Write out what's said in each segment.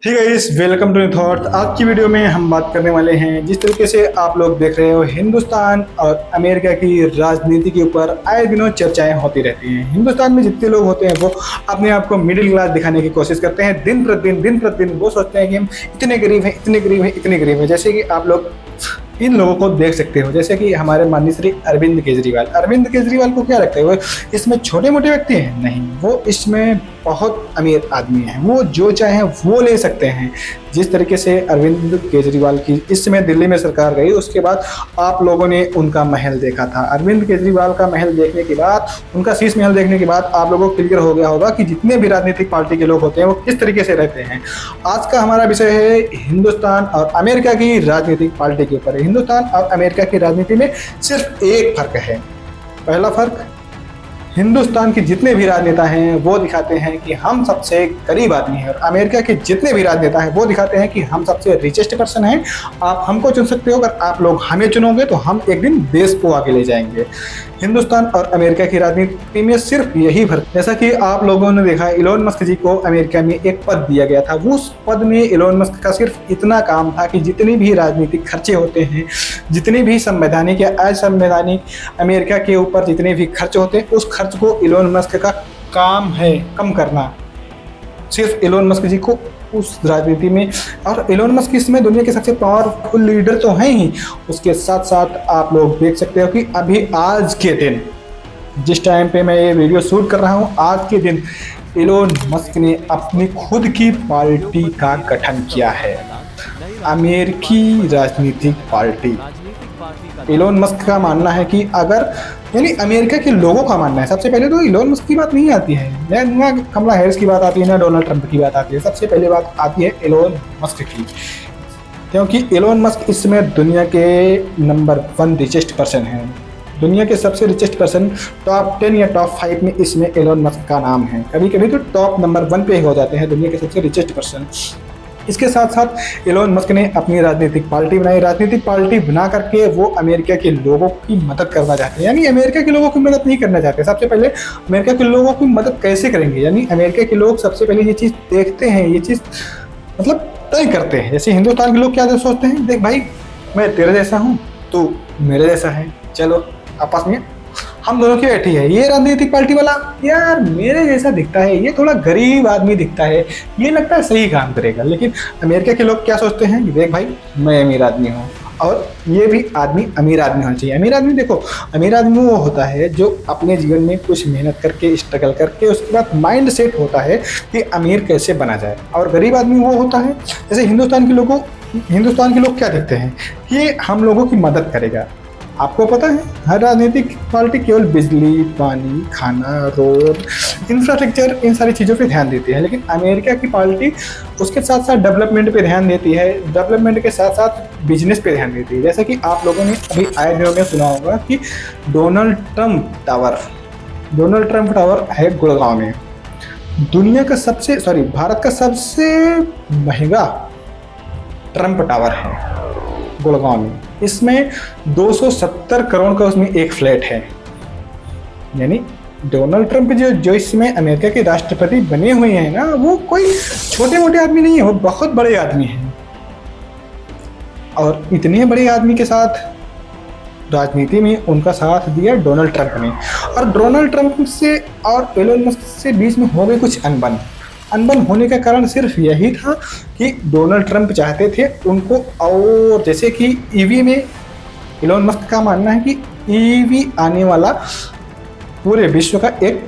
ठीक है guys, welcome to thoughts. आज की वीडियो में हम बात करने वाले हैं जिस तरीके से आप लोग देख रहे हो हिंदुस्तान और अमेरिका की राजनीति के ऊपर आए दिनों चर्चाएं होती रहती हैं। हिंदुस्तान में जितने लोग होते हैं वो अपने आप को मिडिल क्लास दिखाने की कोशिश करते हैं। दिन प्रतिदिन वो सोचते हैं कि हम इतने गरीब हैं, इतने गरीब हैं, इतने गरीब हैं। जैसे कि आप लोग इन लोगों को देख सकते हो, जैसे कि हमारे माननीय श्री अरविंद केजरीवाल को क्या लगता है वो इसमें छोटे मोटे व्यक्ति हैं? नहीं, वो इसमें बहुत अमीर आदमी हैं। वो जो चाहे वो ले सकते हैं। जिस तरीके से अरविंद केजरीवाल की इस समय दिल्ली में सरकार गई, उसके बाद आप लोगों ने उनका महल देखा था। अरविंद केजरीवाल का महल देखने के बाद, उनका शीश महल देखने के बाद आप लोगों को क्लियर हो गया होगा कि जितने भी राजनीतिक पार्टी के लोग होते हैं वो किस तरीके से रहते हैं। आज का हमारा विषय है हिंदुस्तान और अमेरिका की राजनीतिक पार्टी के ऊपर। हिंदुस्तान और अमेरिका की राजनीति में सिर्फ एक फर्क है। पहला फर्क, हिंदुस्तान के जितने भी राजनेता हैं वो दिखाते हैं कि हम सबसे गरीब आदमी हैं, और अमेरिका के जितने भी राजनेता हैं वो दिखाते हैं कि हम सबसे रिचेस्ट पर्सन हैं। आप हमको चुन सकते हो, अगर आप लोग हमें चुनोगे तो हम एक दिन देश को आगे ले जाएंगे। हिंदुस्तान और अमेरिका की राजनीति में सिर्फ यही फर्क। जैसा कि आप लोगों ने देखा, इलोन मस्क जी को अमेरिका में एक पद दिया गया था। उस पद में इलोन मस्क का सिर्फ इतना काम था कि जितने भी राजनीतिक खर्चे होते हैं, जितने भी संवैधानिक या असंवैधानिक अमेरिका के ऊपर जितने भी खर्च होते हैं, उस खर्च को इलोन मस्क का काम है कम करना। सिर्फ इलोन मस्क जी को उस राजनीति में, और इलोन मस्क इसमें दुनिया के सबसे पावरफुल लीडर तो हैं ही। उसके साथ साथ आप लोग देख सकते हो कि अभी आज के दिन, जिस टाइम पे मैं ये वीडियो शूट कर रहा हूँ, आज के दिन इलोन मस्क ने अपनी खुद की पार्टी का गठन किया है, अमेरिकी राजनीतिक पार्टी। इलोन मस्क का मानना है कि अगर, यानी अमेरिका के लोगों का मानना है, सबसे पहले तो इलोन मस्क की बात नहीं आती है, ना कमला हैरिस की बात आती है, ना डोनाल्ड ट्रंप की बात आती है। सबसे पहले बात आती है इलोन मस्क की, क्योंकि इलोन मस्क इस समय दुनिया के नंबर 1 रिचेस्ट पर्सन है। दुनिया के सबसे रिचेस्ट पर्सन टॉप 10 या टॉप 5 में इसमें इलोन मस्क का नाम है। कभी कभी तो टॉप नंबर 1 पे हो जाते हैं दुनिया के सबसे रिचेस्ट पर्सन। इसके साथ साथ इलोन मस्क ने अपनी राजनीतिक पार्टी बनाई। राजनीतिक पार्टी बना करके वो अमेरिका के लोगों की मदद करना चाहते हैं, यानी अमेरिका के लोगों की मदद नहीं करना चाहते। सबसे पहले अमेरिका के लोगों की मदद कैसे करेंगे, यानी अमेरिका के लोग सबसे पहले ये चीज़ देखते हैं, ये चीज़ मतलब तय करते हैं। जैसे हिंदुस्तान के लोग क्या सोचते हैं, देख भाई मैं तेरे जैसा हूँ, तू मेरे जैसा है, चलो आपस में हम दोनों की बैठी है। ये राजनीतिक पार्टी वाला यार मेरे जैसा दिखता है, ये थोड़ा गरीब आदमी दिखता है, ये लगता है सही काम करेगा। लेकिन अमेरिका के लोग क्या सोचते हैं कि देख भाई मैं अमीर आदमी हूँ, और ये भी आदमी अमीर आदमी होना चाहिए। अमीर आदमी, देखो अमीर आदमी वो होता है जो अपने जीवन में कुछ मेहनत करके, स्ट्रगल करके, उसके बाद माइंड सेट होता है कि अमीर कैसे बना जाए। और गरीब आदमी वो होता है, जैसे हिंदुस्तान के लोग क्या देखते हैं, ये हम लोगों की मदद करेगा। आपको पता है हर राजनीतिक पार्टी केवल बिजली, पानी, खाना, रोड, इंफ्रास्ट्रक्चर, इन सारी चीज़ों पे ध्यान देती है। लेकिन अमेरिका की पार्टी उसके साथ साथ डेवलपमेंट पे ध्यान देती है, डेवलपमेंट के साथ साथ बिजनेस पे ध्यान देती है। जैसे कि आप लोगों ने अभी आए दिनों में सुना होगा कि डोनाल्ड ट्रंप टावर है गुड़गांव में। भारत का सबसे महंगा ट्रंप टावर है गुड़गांव में। इसमें 270 करोड़ का उसमें एक फ्लैट है। यानी डोनाल्ड ट्रंप जो इसमें अमेरिका के राष्ट्रपति बने हुए हैं ना, वो कोई छोटे मोटे आदमी नहीं है, वो बहुत बड़े आदमी हैं। और इतने बड़े आदमी के साथ राजनीति में उनका साथ दिया डोनाल्ड ट्रंप ने। और डोनाल्ड ट्रंप से और एलोन मस्क से बीच में हो गई कुछ अनबन होने का कारण सिर्फ यही था कि डोनाल्ड ट्रंप चाहते थे उनको, और जैसे कि ईवी में इलोन मस्क का मानना है कि ईवी आने वाला पूरे विश्व का एक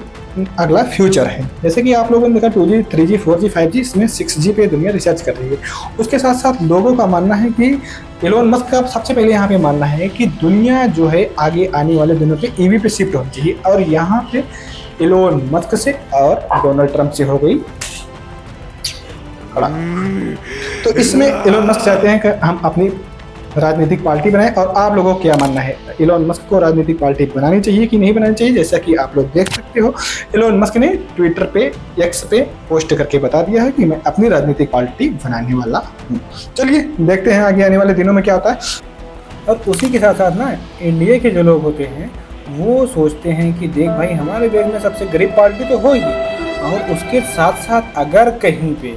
अगला फ्यूचर है। जैसे कि आप लोगों ने देखा 2G, 3G, 4G, 5G, इसमें 6G पे दुनिया रिसर्च कर रही है। उसके साथ साथ लोगों का मानना है कि इलोन मस्क का सबसे पहले यहाँ पे मानना है कि दुनिया जो है आगे आने वाले दिनों पे ईवी पे शिफ्ट होनी चाहिए, और यहाँ पे इलोन मस्क से और डोनाल्ड ट्रंप से हो गई खड़ा। तो इसमें इलोन मस्क चाहते हैं कि हम अपनी राजनीतिक पार्टी बनाएं। और आप लोगों को क्या मानना है, इलोन मस्क को राजनीतिक पार्टी बनानी चाहिए कि नहीं बनानी चाहिए? जैसा कि आप लोग देख सकते हो, इलोन मस्क ने ट्विटर पे, एक्स पे पोस्ट करके बता दिया है कि मैं अपनी राजनीतिक पार्टी बनाने वाला हूँ। चलिए देखते हैं आगे आने वाले दिनों में क्या होता है। और उसी के साथ साथ ना, इंडिया के जो लोग होते हैं वो सोचते हैं कि देख भाई हमारे देश में सबसे गरीब पार्टी तो हो ही, और उसके साथ साथ अगर कहीं पे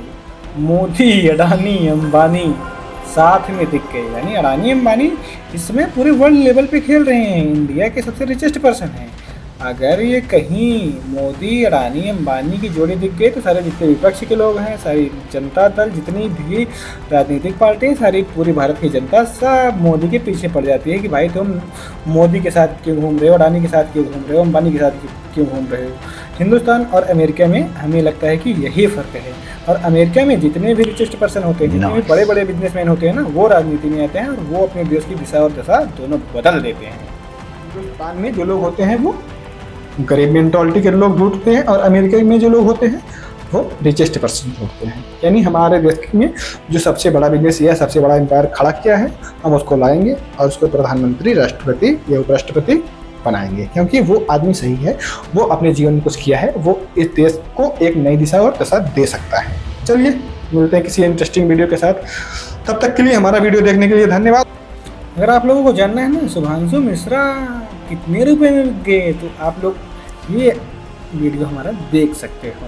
मोदी, अडानी, अंबानी साथ में दिख गए। यानी अडानी अंबानी इसमें पूरे वर्ल्ड लेवल पे खेल रहे हैं, इंडिया के सबसे रिचेस्ट पर्सन हैं। अगर ये कहीं मोदी, अडानी, अंबानी की जोड़ी दिख गई तो सारे जितने विपक्ष के लोग हैं, सारी जनता दल, जितनी भी राजनीतिक पार्टी हैं, सारी पूरी भारत की जनता सब मोदी के पीछे पड़ जाती है कि भाई तुम मोदी के साथ क्यों घूम रहे हो, अडानी के साथ क्यों घूम रहे हो, अंबानी के साथ क्यों घूम रहे हो। हिंदुस्तान और अमेरिका में हमें लगता है कि यही फ़र्क है। और अमेरिका में जितने भी रिचेस्ट पर्सन होते हैं, जितने भी बड़े बड़े बिजनेसमैन होते हैं ना, वो राजनीति में आते हैं और वो अपने देश की दिशा और दशा दोनों बदल देते हैं। हिंदुस्तान में जो लोग होते हैं वो गरीब मेंटालिटी के लोग ढूंढते हैं और अमेरिका में जो लोग होते हैं वो रिचेस्ट पर्सन होते हैं। यानी हमारे देश में जो सबसे बड़ा बिजनेस या सबसे बड़ा एम्पायर खड़ा किया है, हम उसको लाएंगे और उसको प्रधानमंत्री, राष्ट्रपति या उपराष्ट्रपति बनाएंगे, क्योंकि वो आदमी सही है, वो अपने जीवन में कुछ किया है, वो इस देश को एक नई दिशा और दशा दे सकता है। चलिए मिलते हैं किसी इंटरेस्टिंग वीडियो के साथ, तब तक के लिए हमारा वीडियो देखने के लिए धन्यवाद। अगर आप लोगों को जानना है ना शुभांशु मिश्रा कितने रुपए में गए, तो आप लोग ये वीडियो हमारा देख सकते हो।